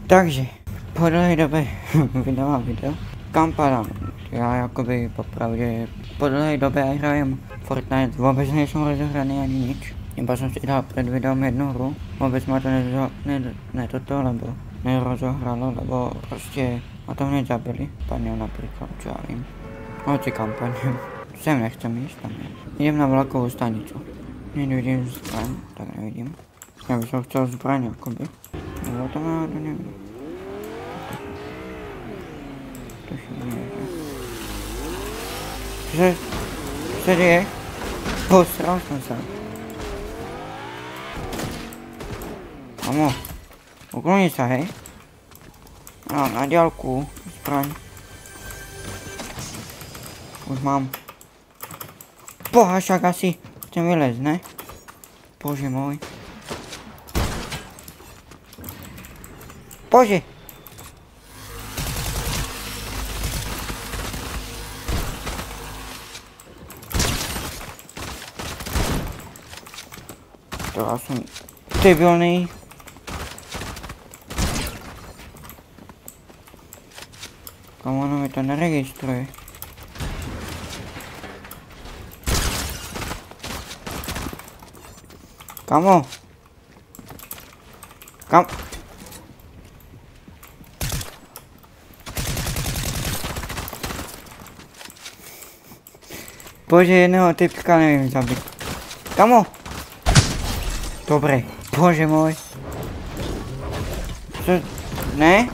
Takže, po dlouhé době vydávám video. Kam padám? Já jakoby popravdě po dlouhé době hrajem Fortnite, vůbec nejsem rozehraný ani nič. Iba jsem si dal před videom jednu hru, vůbec ma to lebo nerozohralo, lebo prostě ma to hned zabili. Padnem například, čo já vím. Hoci kam padnem, sem nechcem jít, tam je. Idem na vlakovou stanicu. Nevidím zbraň, tak nevidím. Já bych chtěl zbraň jakoby. Nebo to náhodou nevím. To šibně, že? Co se děje? Posral jsem se. Amo, ukloni se, hej. A na dělku, zbraň. Už mám. Boha, však asi chcem vylez, ne? Bože můj. Bože! To já jsem debilný. Kam ono mi to neregistruje. Kamo? Kam? Bože, jedného typka nevím zabít. Kamo? Dobré, bože můj. Co? Ne?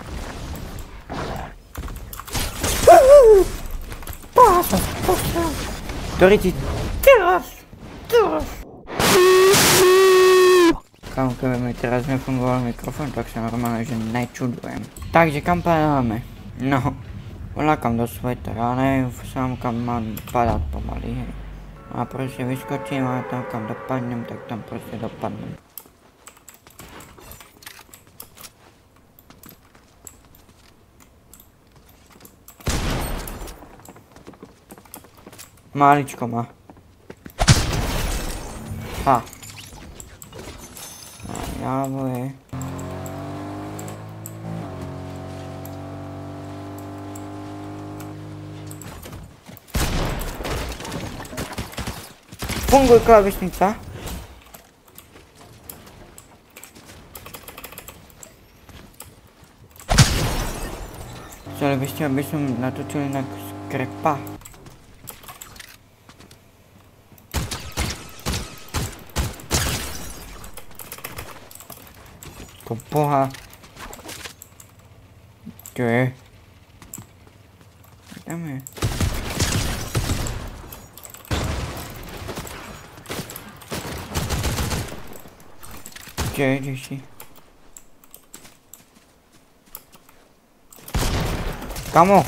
Ktorý ti teraz? Kámo, keby mi teraz nefungoval mikrofon, tak sa normálne, že nečudujem. Takže kam padáme? No, volakam do sveta, ja neviem sám kam mám padať pomaly, hej. A proste vyskočím a tam kam dopadnem, tak tam proste dopadnem. Máličko má. Ha. Jávoje. Funguje klávesnica. Chceli byste, aby som natočil inak skrepa. To boha. Čo je? Jdeme. Čo je, jdeš si? Kamo?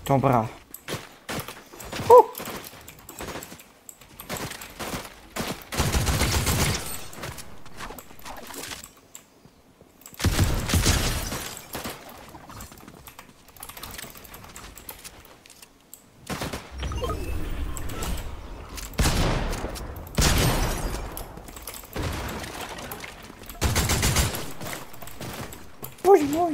Dobrá. Bože môj.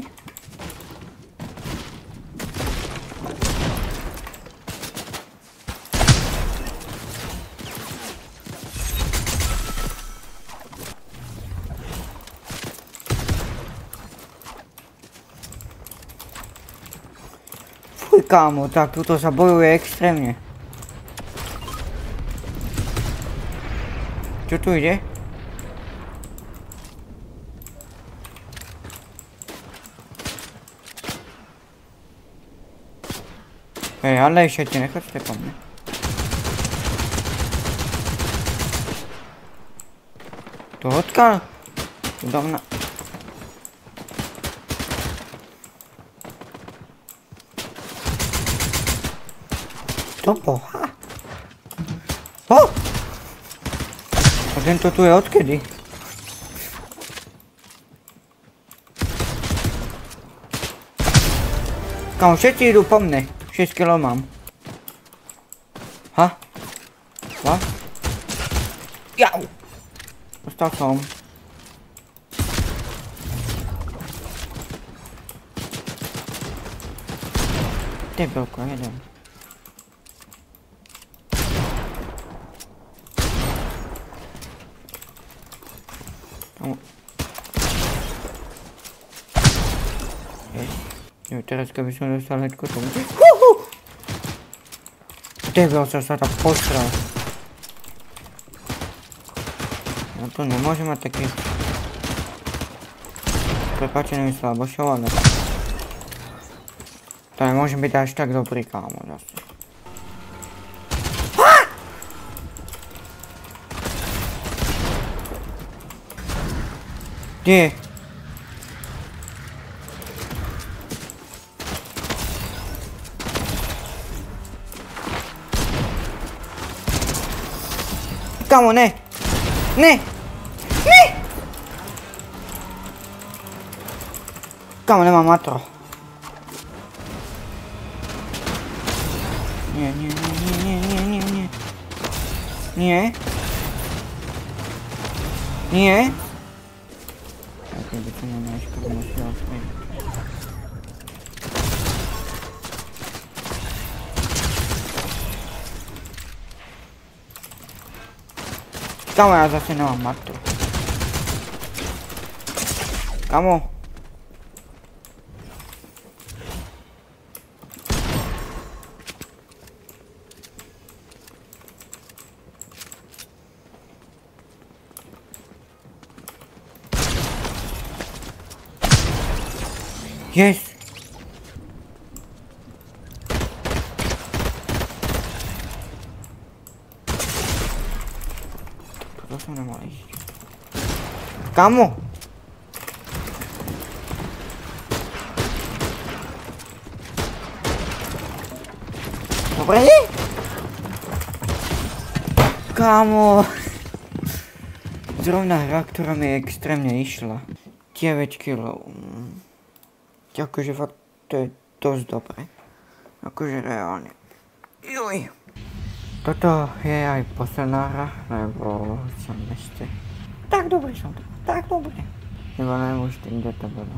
Fuj kámo, tak tuto sa bojuje extrémne. Čo tu ide? Hej, ale ešte nechoďte po mne. To odkiaľ? Dávna. To boha. Oh! A tento tu je odkedy? Kam všetci idú po mne. 6 kg mám. Ha? Ha? Jau! Dostal som. Debilko, jeden. Jo, teraz keby som dostal headku, to bude... Debil sa tak postral. No to nemôže mať taký... Prepáčený mi slabošov, ale... To nemôže byť až tak dobrý kámo zase. Kde? Kámo, ne! Ne! Ne! Kámo, nemám matro. Nie. Nie. Nie. Tak, by to nemáš, to by musel ospraviť. Kámo, ja zase nemám matru. Kámo. Yes! To som nemal ísť. Kámo! Dobre? Kámo! Zrovna hra, ktorá mi extrémne išla. 9 kg. Akože fakt to je dosť dobré. Akože reálne. Juj. Toto je aj posledná hra, lebo som ešte... Tak dobre som to, tak dobre. Nebo neviem už tým, kde to bolo.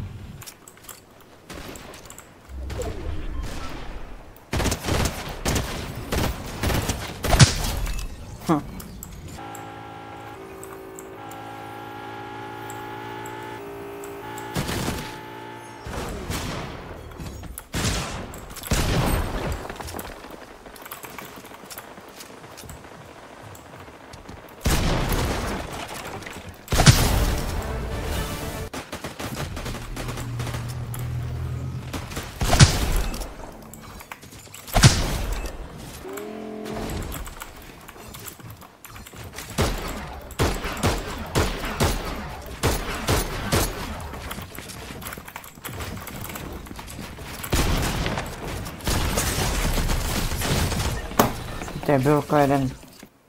To je bylko jeden.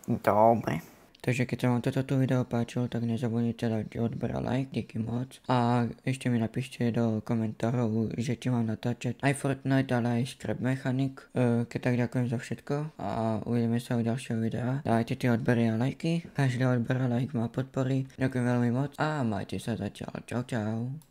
Dobre. Takže keď sa vám toto video páčilo, tak nezabudnite dať odber a like, díky moc. A ešte mi napíšte do komentárov, že či mám natáčať aj Fortnite, ale aj Scrap Mechanic. Keď tak ďakujem za všetko a uvidíme sa u ďalšieho videa. Dajte tie odbery a lajky, každý odber a like ma podporí. Ďakujem veľmi moc a majte sa zatiaľ. Čau čau.